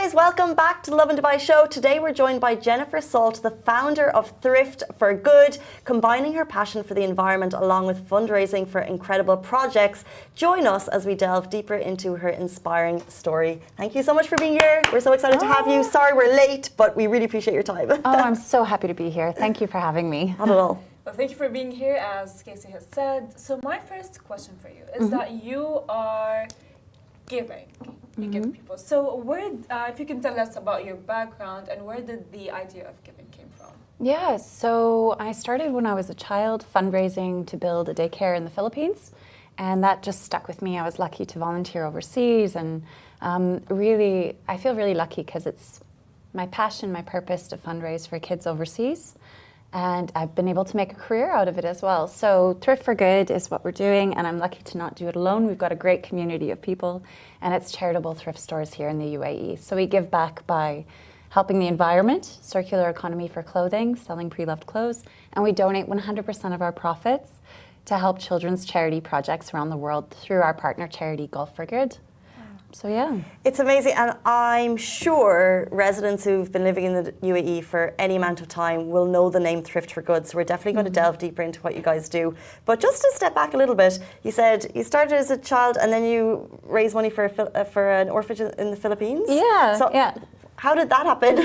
guys, welcome back to the Lovin Dubai show. Today we're joined by Jennifer Sault, the founder of Thrift for Good, combining her passion for the environment along with fundraising for incredible projects. Join us as we delve deeper into her inspiring story. Thank you so much for being here. We're so excited to have you. Sorry we're late, but we really appreciate your time. I'm so happy to be here. Thank you for having me. Not at all. Well, thank you for being here, as Casey has said. So my first question for you is that you are giving. You give people. So where, if you can tell us about your background and where did the idea of giving came from? Yeah, so I started when I was a child fundraising to build a daycare in the Philippines, and that just stuck with me. I was lucky to volunteer overseas, and really, I feel really lucky because it's my passion, my purpose to fundraise for kids overseas. And I've been able to make a career out of it as well. So Thrift for Good is what we're doing, and I'm lucky to not do it alone. We've got a great community of people, and it's charitable thrift stores here in the UAE. So we give back by helping the environment, circular economy for clothing, selling pre-loved clothes, and we donate 100% of our profits to help children's charity projects around the world through our partner charity, Golf for Good. So yeah. It's amazing, and I'm sure residents who've been living in the UAE for any amount of time will know the name Thrift for Good, so we're definitely going to delve deeper into what you guys do. But just to step back a little bit, you said you started as a child and then you raised money for an orphanage in the Philippines? Yeah, so yeah. How did that happen?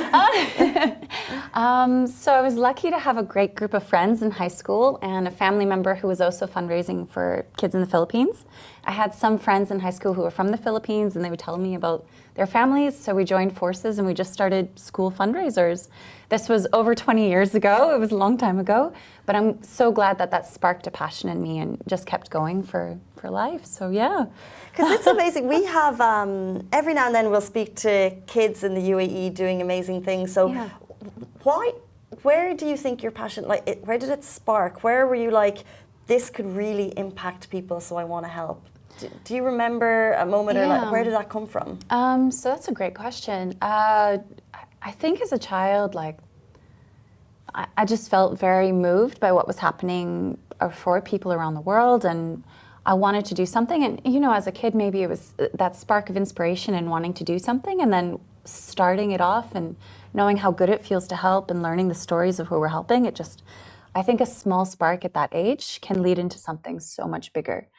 So I was lucky to have a great group of friends in high school and a family member who was also fundraising for kids in the Philippines. I had some friends in high school who were from the Philippines, and they would tell me about their families. So we joined forces and we just started school fundraisers. This was over 20 years ago. It was a long time ago, but I'm so glad that that sparked a passion in me and just kept going for life. So yeah. Because it's amazing. We have, every now and then we'll speak to kids in the UAE doing amazing things. So Yeah. where do you think your passion, where did it spark? Where were you like, this could really impact people, so I want to help? Do you remember a moment or where did that come from? So that's a great question. I think as a child, I just felt very moved by what was happening for people around the world, and I wanted to do something. And, you know, as a kid, maybe it was that spark of inspiration and wanting to do something, and then starting it off and knowing how good it feels to help and learning the stories of who we're helping. I think a small spark at that age can lead into something so much bigger.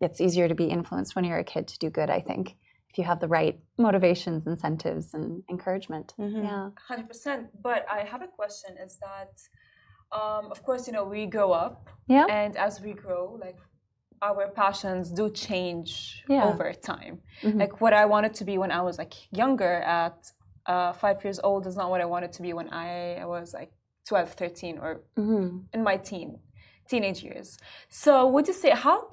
It's easier to be influenced when you're a kid to do good, I think, if you have the right motivations, incentives, and encouragement. Yeah. 100%. But I have a question is that, of course, you know, we grow up. Yeah. And as we grow, our passions do change over time. Like what I wanted to be when I was younger at 5 years old is not what I wanted to be when I was 12, 13 or in my teenage years. So would you say, how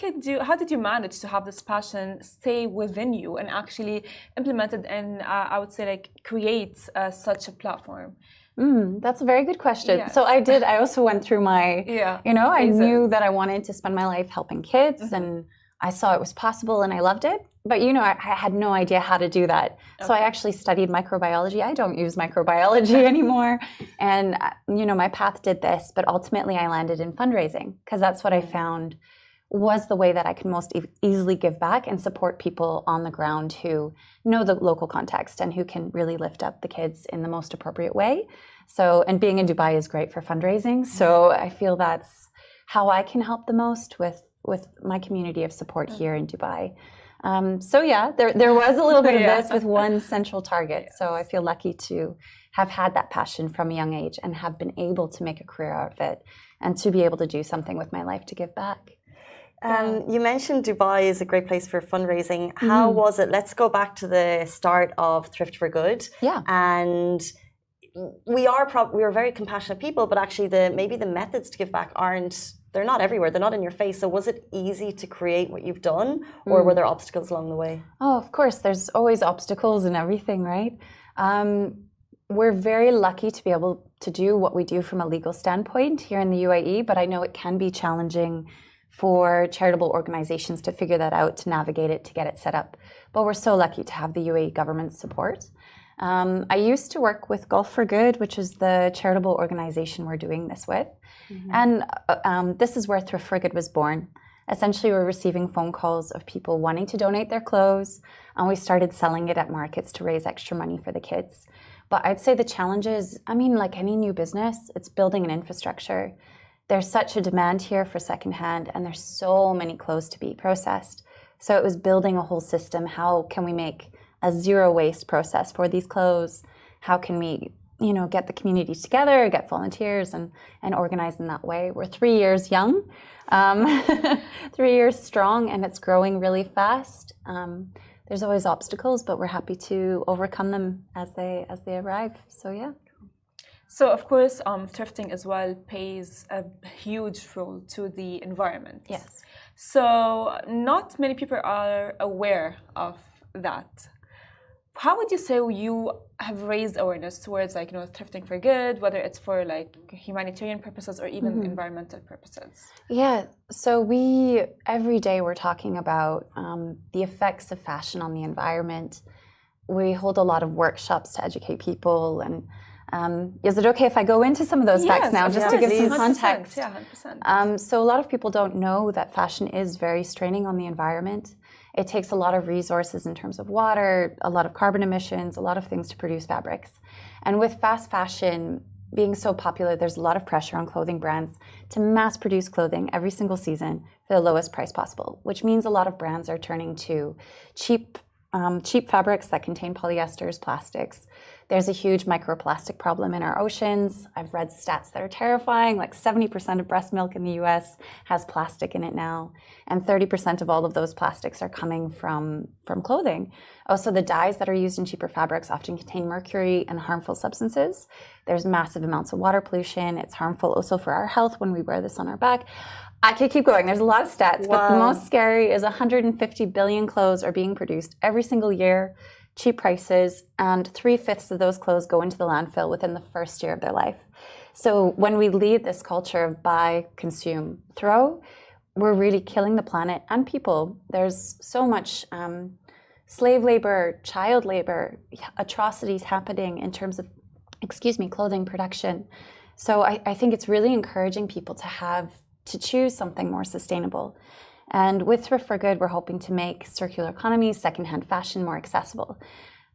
did you manage to have this passion stay within you and actually implement it and I would say create such a platform? That's a very good question. Yes. So I also went through my, I knew that I wanted to spend my life helping kids and I saw it was possible and I loved it. But, I had no idea how to do that. Okay. So I actually studied microbiology. I don't use microbiology anymore. And, my path did this, but ultimately I landed in fundraising because that's what I found was the way that I can most easily give back and support people on the ground who know the local context and who can really lift up the kids in the most appropriate way. So, and being in Dubai is great for fundraising. So I feel that's how I can help the most with my community of support here in Dubai. There was a little bit of this with one central target. Yes. So I feel lucky to have had that passion from a young age and have been able to make a career out of it and to be able to do something with my life to give back. You mentioned Dubai is a great place for fundraising. How was it? Let's go back to the start of Thrift for Good. Yeah. And we are very compassionate people, but actually maybe the methods to give back they're not everywhere. They're not in your face. So was it easy to create what you've done or were there obstacles along the way? Oh, of course. There's always obstacles in everything, right? We're very lucky to be able to do what we do from a legal standpoint here in the UAE, but I know it can be challenging for charitable organizations to figure that out, to navigate it, to get it set up. But we're so lucky to have the UAE government's support. I used to work with Golf for Good, which is the charitable organization we're doing this with. And this is where Thrift for Good was born. Essentially, we're receiving phone calls of people wanting to donate their clothes, and we started selling it at markets to raise extra money for the kids. But I'd say the challenge is, I mean, like any new business, it's building an infrastructure. There's such a demand here for secondhand, and there's so many clothes to be processed. So it was building a whole system. How can we make a zero waste process for these clothes? How can we, get the community together, get volunteers, and organize in that way? We're 3 years young, 3 years strong, and it's growing really fast. There's always obstacles, but we're happy to overcome them as they arrive. So yeah. So of course, thrifting as well plays a huge role to the environment. Yes. So not many people are aware of that. How would you say you have raised awareness towards thrifting for good, whether it's for humanitarian purposes or even environmental purposes? Yeah, so every day we're talking about the effects of fashion on the environment. We hold a lot of workshops to educate people, and is it okay if I go into some of those facts now, just to give some context? 100%, yeah, 100%. So a lot of people don't know that fashion is very straining on the environment. It takes a lot of resources in terms of water, a lot of carbon emissions, a lot of things to produce fabrics. And with fast fashion being so popular, there's a lot of pressure on clothing brands to mass produce clothing every single season for the lowest price possible, which means a lot of brands are turning to cheap fabrics that contain polyesters, plastics. There's a huge microplastic problem in our oceans. I've read stats that are terrifying, like 70% of breast milk in the US has plastic in it now, and 30% of all of those plastics are coming from clothing. Also, the dyes that are used in cheaper fabrics often contain mercury and harmful substances. There's massive amounts of water pollution. It's harmful also for our health when we wear this on our back. I could keep going. There's a lot of stats, but the most scary is 150 billion clothes are being produced every single year, cheap prices, and 3/5 of those clothes go into the landfill within the first year of their life. So when we lead this culture of buy, consume, throw, we're really killing the planet and people. There's so much slave labor, child labor, atrocities happening in terms of, clothing production. So I think it's really encouraging people to choose something more sustainable. And with Thrift for Good, we're hoping to make circular economy, secondhand fashion more accessible.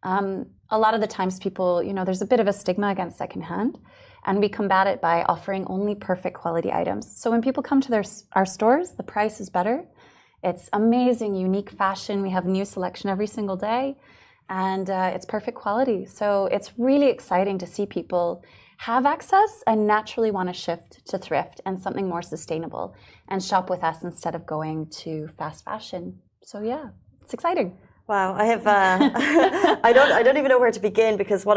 A lot of the times people, there's a bit of a stigma against secondhand, and we combat it by offering only perfect quality items. So when people come to our stores, the price is better. It's amazing, unique fashion. We have new selection every single day, and it's perfect quality. So it's really exciting to see people have access and naturally want to shift to thrift and something more sustainable and shop with us instead of going to fast fashion. So yeah, it's exciting. Wow, I have I don't even know where to begin, because what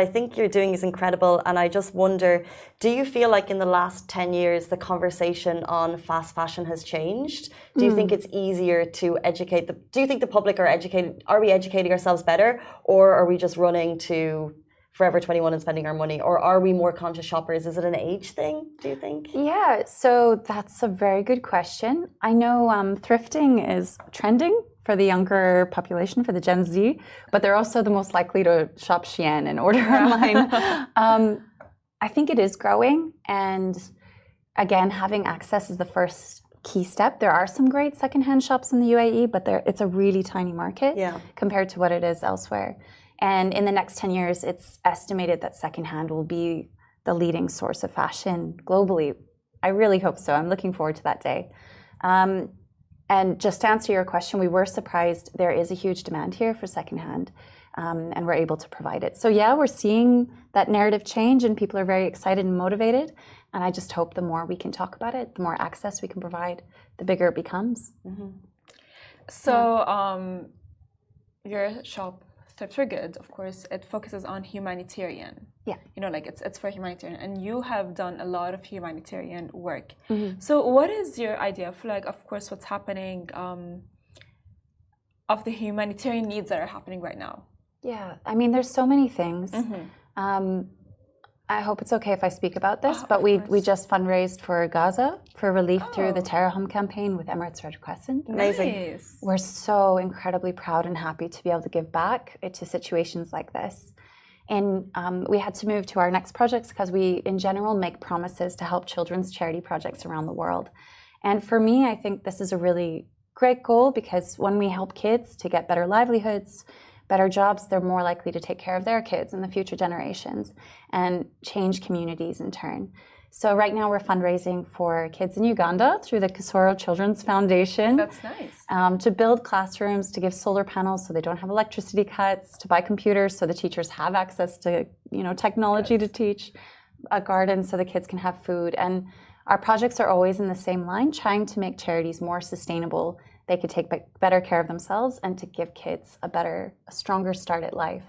I think you're doing is incredible, and I just wonder, do you feel like in the last 10 years the conversation on fast fashion has changed? Do you think it's easier to educate do you think the public are we educating ourselves better, or are we just running to Forever 21 and spending our money, or are we more conscious shoppers? Is it an age thing, do you think? Yeah, so that's a very good question. I know thrifting is trending for the younger population, for the Gen Z, but they're also the most likely to shop Shein and order online. I think it is growing, and again, having access is the first key step. There are some great secondhand shops in the UAE, but it's a really tiny market compared to what it is elsewhere. And in the next 10 years, it's estimated that secondhand will be the leading source of fashion globally. I really hope so. I'm looking forward to that day. And just to answer your question, we were surprised. There is a huge demand here for secondhand, and we're able to provide it. So yeah, we're seeing that narrative change, and people are very excited and motivated. And I just hope the more we can talk about it, the more access we can provide, the bigger it becomes. Mm-hmm. So your shop, Thrift for Good, of course, it focuses on humanitarian. Yeah. It's for humanitarian, and you have done a lot of humanitarian work. Mm-hmm. So what is your idea of of course, what's happening of the humanitarian needs that are happening right now? Yeah, I mean, there's so many things. Mm-hmm. I hope it's okay if I speak about this, but we just fundraised for Gaza for relief through the Terror Home campaign with Emirates Red Crescent. Amazing. Nice. We're so incredibly proud and happy to be able to give back to situations like this. And we had to move to our next projects because we, in general, make promises to help children's charity projects around the world. And for me, I think this is a really great goal because when we help kids to get better livelihoods, better jobs, they're more likely to take care of their kids and the future generations and change communities in turn. So right now we're fundraising for kids in Uganda through the Kisoro Children's Foundation. That's nice. To build classrooms, to give solar panels so they don't have electricity cuts, to buy computers so the teachers have access to, technology to teach, a garden so the kids can have food. And our projects are always in the same line, trying to make charities more sustainable. They could take better care of themselves and to give kids a stronger start at life.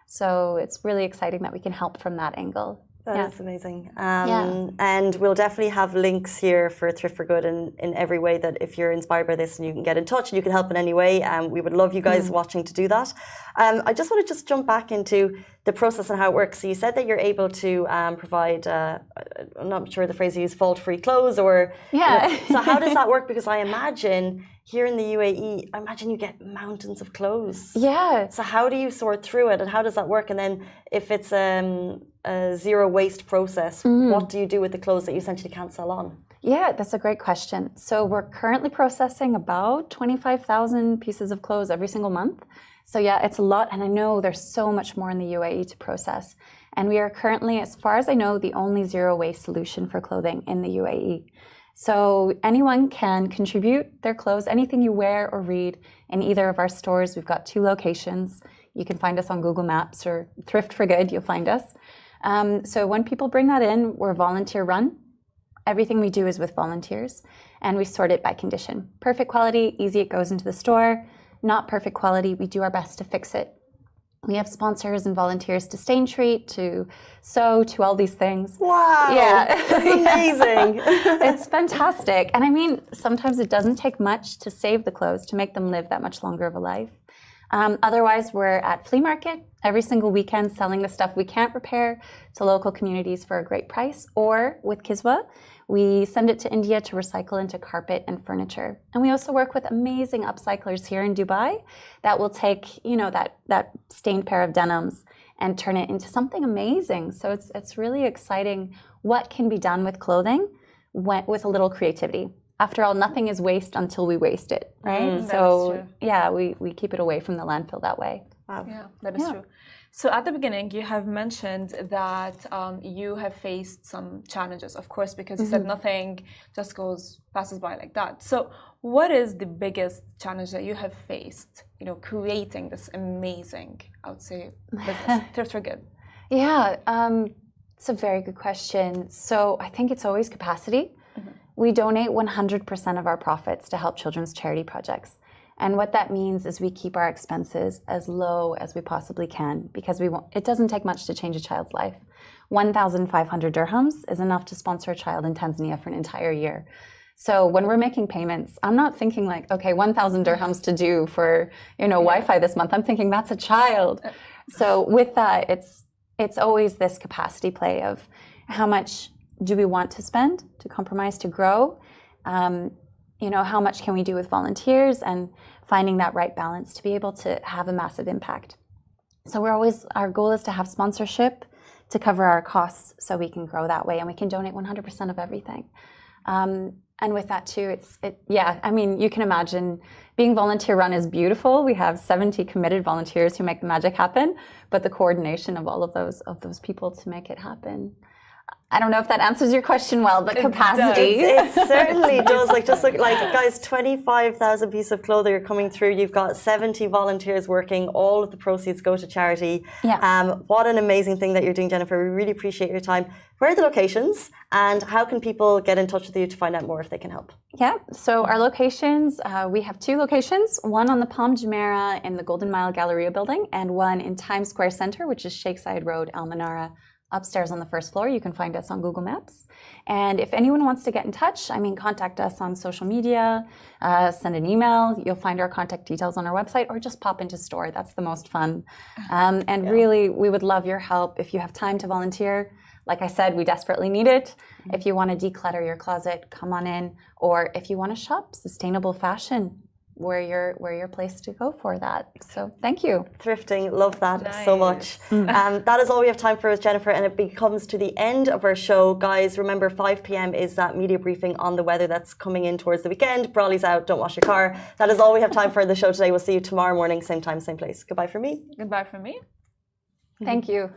So it's really exciting that we can help from that angle. That is amazing. And we'll definitely have links here for Thrift for Good in every way that if you're inspired by this and you can get in touch and you can help in any way, we would love you guys watching to do that. I just want to jump back into the process and how it works. So you said that you're able to provide, I'm not sure the phrase you use, fault-free clothes or... Yeah. So how does that work? Because I imagine here in the UAE, I imagine you get mountains of clothes. Yeah. So how do you sort through it and how does that work? And then if it's a zero waste process, what do you do with the clothes that you essentially can't sell on? Yeah, that's a great question. So we're currently processing about 25,000 pieces of clothes every single month. So yeah, it's a lot. And I know there's so much more in the UAE to process. And we are currently, as far as I know, the only zero waste solution for clothing in the UAE. So anyone can contribute their clothes, anything you wear or read in either of our stores. We've got 2 locations. You can find us on Google Maps or Thrift for Good, you'll find us. So when people bring that in, we're volunteer run. Everything we do is with volunteers and we sort it by condition. Perfect quality, easy, it goes into the store. Not perfect quality, we do our best to fix it. We have sponsors and volunteers to stain treat, to sew, to all these things. Wow. Yeah. That's amazing. It's fantastic. And I mean, sometimes it doesn't take much to save the clothes, to make them live that much longer of a life. Otherwise, we're at flea market every single weekend selling the stuff we can't repair to local communities for a great price. Or with Kiswa, we send it to India to recycle into carpet and furniture. And we also work with amazing upcyclers here in Dubai that will take, that stained pair of denims and turn it into something amazing. So it's really exciting what can be done with clothing with a little creativity. After all, nothing is waste until we waste it, right? So yeah, we keep it away from the landfill that way. Wow. Yeah, that is true. So at the beginning, you have mentioned that you have faced some challenges, of course, because you said nothing just passes by like that. So what is the biggest challenge that you have faced, creating this amazing, I would say, business, Thrift for Good? Yeah, it's a very good question. So I think it's always capacity. We donate 100% of our profits to help children's charity projects. And what that means is we keep our expenses as low as we possibly can because it doesn't take much to change a child's life. 1,500 dirhams is enough to sponsor a child in Tanzania for an entire year. So when we're making payments, I'm not thinking like, okay, 1,000 dirhams to do for, Wi-Fi this month. I'm thinking that's a child. So with that, it's always this capacity play of how much do we want to spend to compromise to grow? How much can we do with volunteers and finding that right balance to be able to have a massive impact. So our goal is to have sponsorship to cover our costs so we can grow that way and we can donate 100% of everything. And with that too, you can imagine being volunteer run is beautiful. We have 70 committed volunteers who make the magic happen, but the coordination of all of those people to make it happen. I don't know if that answers your question well, but capacity. It certainly does. Guys, 25,000 pieces of clothing are coming through. You've got 70 volunteers working. All of the proceeds go to charity. Yeah. What an amazing thing that you're doing, Jennifer. We really appreciate your time. Where are the locations and how can people get in touch with you to find out more if they can help? Yeah, so our locations, we have 2 locations, one on the Palm Jumeirah in the Golden Mile Galleria building and one in Times Square Center, which is Sheikh Zayed Road, Al Manara. Upstairs on the first floor. You can find us on Google Maps. And if anyone wants to get in touch, contact us on social media, send an email. You'll find our contact details on our website or just pop into store. That's the most fun. Really, we would love your help. If you have time to volunteer, like I said, we desperately need it. If you want to declutter your closet, come on in. Or if you want to shop sustainable fashion, where you're placed to go for that. So thank you. Thrifting, love that so much. That is all we have time for with Jennifer, and it comes to the end of our show. Guys, remember 5 p.m. is that media briefing on the weather that's coming in towards the weekend. Brawley's out, don't wash your car. That is all we have time for the show today. We'll see you tomorrow morning, same time, same place. Goodbye from me. Goodbye from me. Thank you.